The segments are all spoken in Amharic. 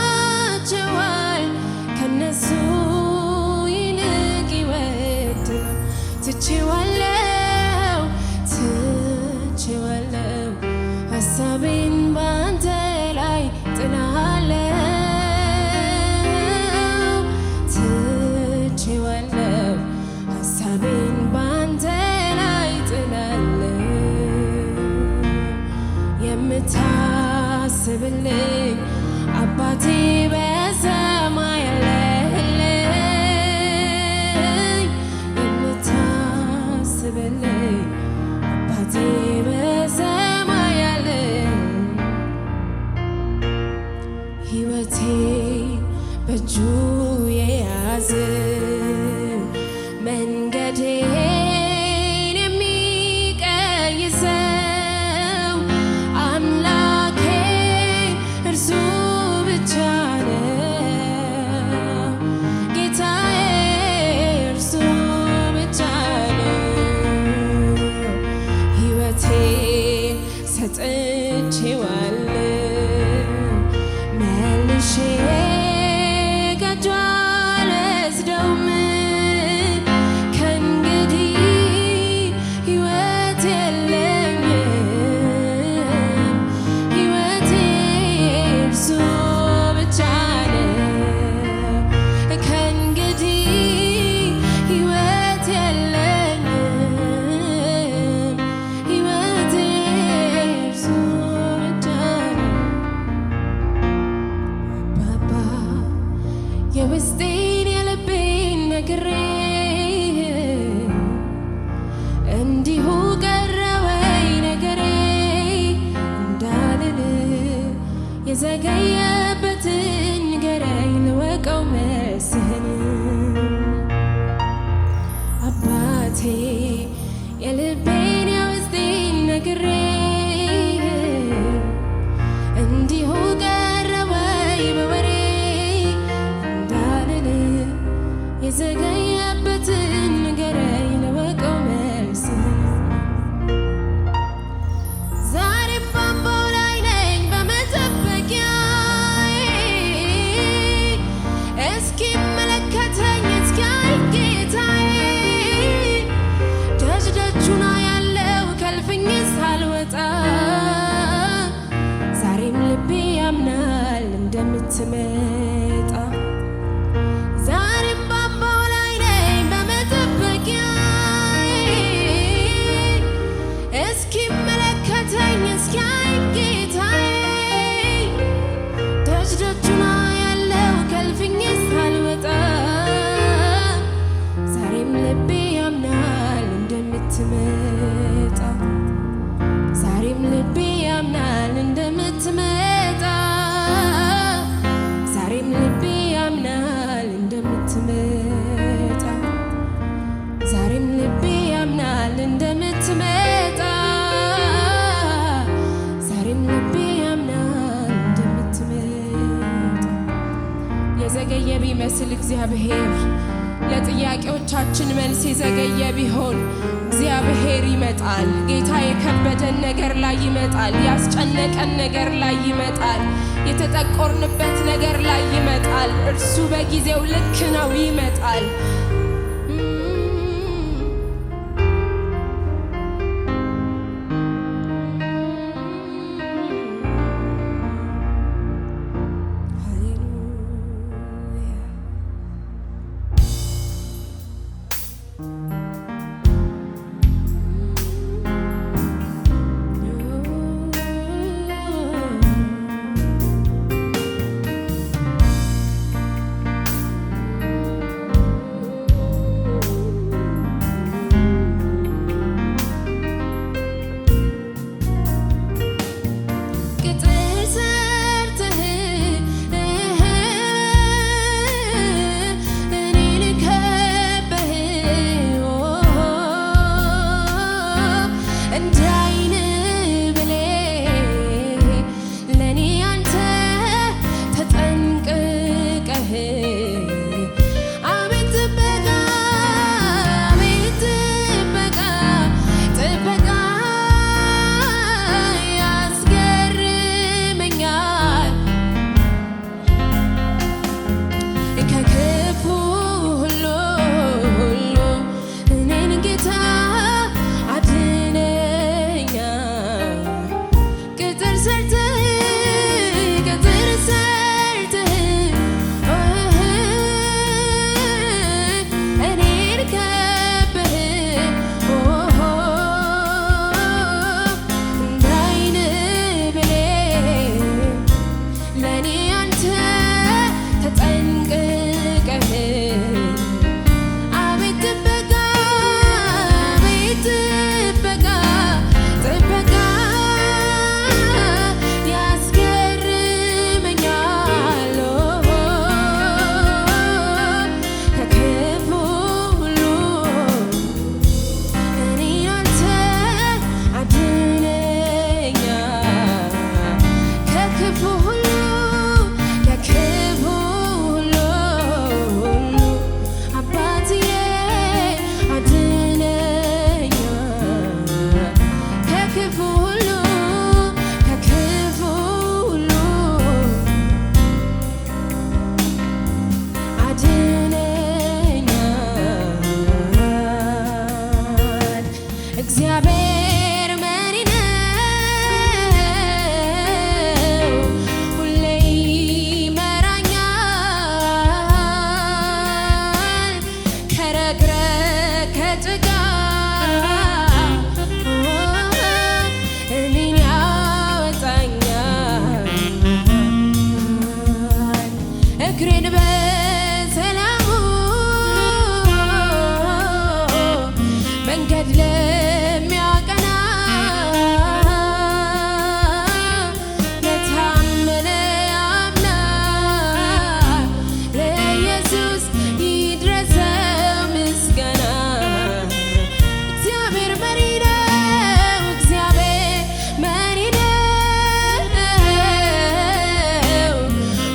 ይገባቸዋል ከነሱ ይልቅ ይወዳል ትቼዋለሁ ሐሳቤን ባንተ ላይ ጥላለሁ ትቼዋለሁ ሐሳቤን ባንተ ላይ ጥላለሁ የምታስብልኝ አባቴ በሰማይ ያለህልኝ የምታስብልኝ አባቴ በሰማይ ያለህልኝ ሕይወቴ በእጁ የያዘ መንገዴን የሚቀይሰው አምላኬ እርሱ ብቻ ነው ጌታዬ እርሱ ብቻ ነው ሕይወቴን ሰጥቼዋለሁ መልሼ ከእጁ አልወስደውም ከእንግዲህ ሕይወት የለኝም ሕይወቴ እርሱ ብቻ ነው ከእንግዲህ ሕይወት የለኝም ሕይወቴ እርሱ ብቻ ነው አባባ የውስጤን የልቤን ነግሬ እንዲሁ ቀረ ወይ ነገሬ እንዳልል የዘገየበትን ንገረኝ ልወቀው መልስህን አባቴ የልቤን የውስጤን ነግሬ እንዲሁ ቀረ ወይ በወሬ እንዳልል የዘገየበትን ንገረኝ ልወቀው መልስህን ዛሬም በአምባው ላይ ነኝ በመጠበቂያዬ እስኪመለከተኝ እስኪያይ ጌታዬ ደጅ ደጁን አያለው ከእልፍኝ ሳልወጣ ዛሬም ልቤ ያምናል እንደምትመጣ ዛሬም በአምባው ላይ ነኝ በመጠበቂያዬ እስኪመለከተኝ እስኪያይ ጌታዬ ደጅ ደጁን አያለው ከእልፍኝ ሳልወጣ ዛሬም ልቤ ያምናል እንደምትመጣ ዛሬም ልቤ ያምናል እንደምትመጣ ዛሬም ልቤ ያምናል እንደምትመጣ ዛሬም ልቤ ያምናል እንደምትመጣ ዛሬም ልቤ ያምናል እንደምትመጣ የዘገየ ቢመስል እግዚአብሔር ለጥያቄዎቻችን መልስ የዘገየ ቢሆን እግዚአብሔር ይመጣል ጌታ የከበደን ነገር ላይ ይመጣል ያስጨነቀን ነገር ላይ ይመጣል የተጠቆርንበት ነገር ላይ ይመጣል እርሱ በጊዜው ልክ ነው ይመጣል እግሬን በሰላሙ መንገድ ለሚያቀና ለታመነ አምላክ ለኢየሱስ ይድረሰው ምስጋና። እግዚአብሔር መሪ ነው፣ እግዚአብሔር መሪ ነው፣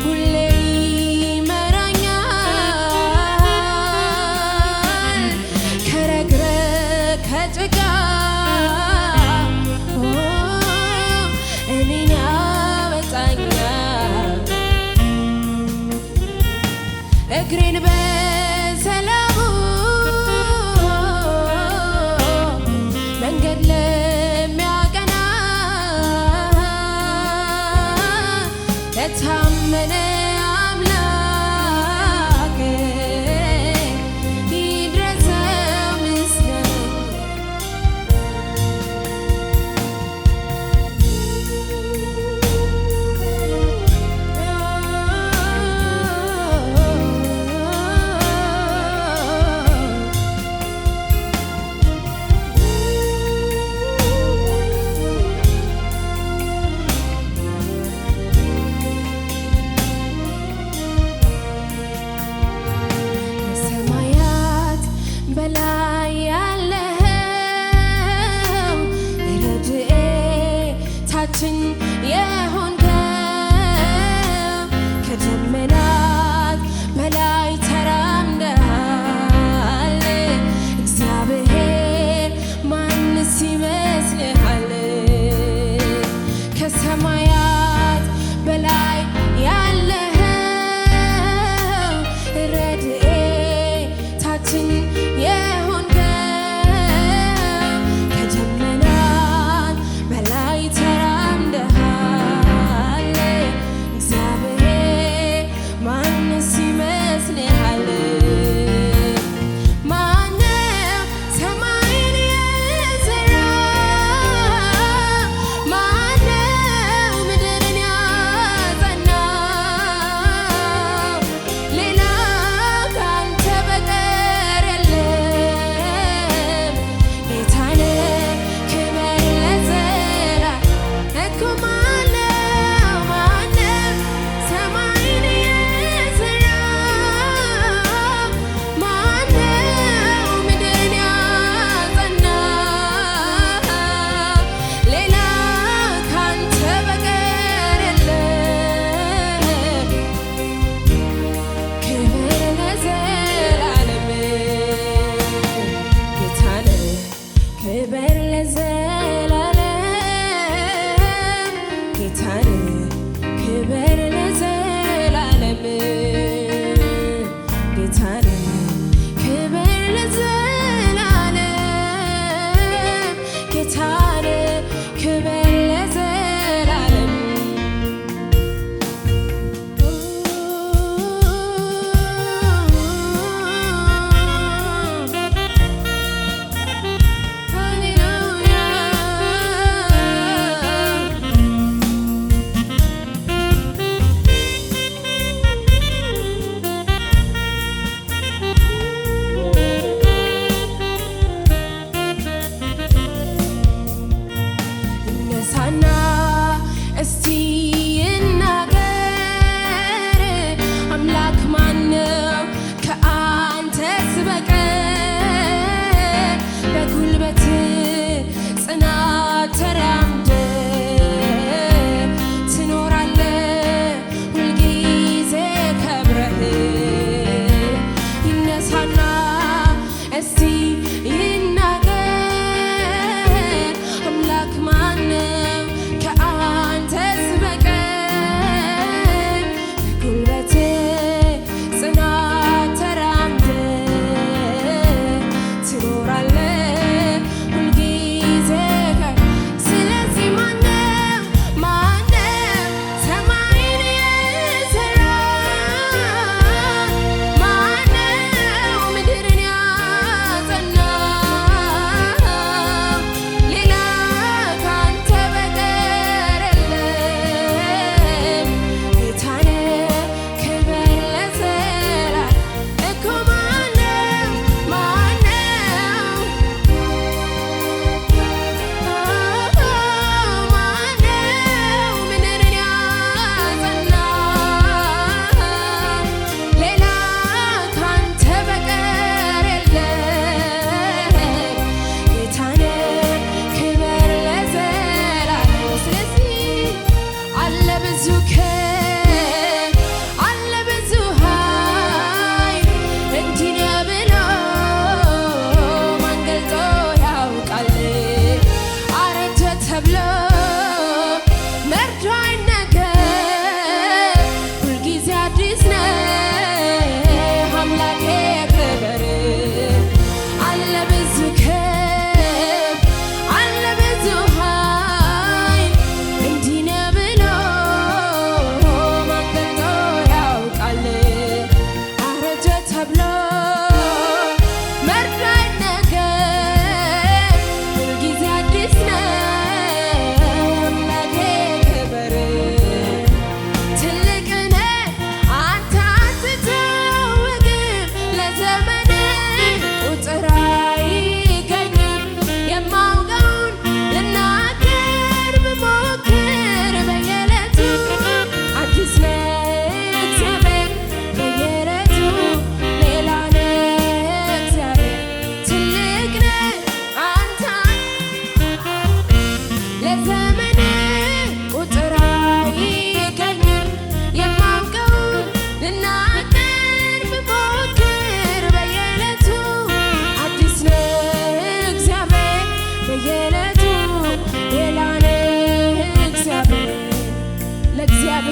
ሁሌ ይመራኛል ከረግረግ ከጭቃ እኔን ያወጣኛል። እግሬን በሰላሙ መንገድ ለሚያቀና ለታመነ አምላክ ይድረሰው ምስጋና።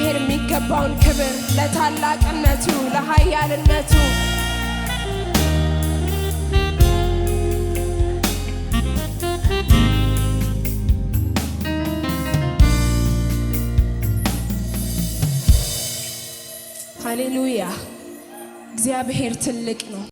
ለእግዚአብሔር የሚገባውን ክብር ለታላቅነቱ ለኃያልነቱ ሃሌሉያ እግዚአብሔር ትልቅ ነው።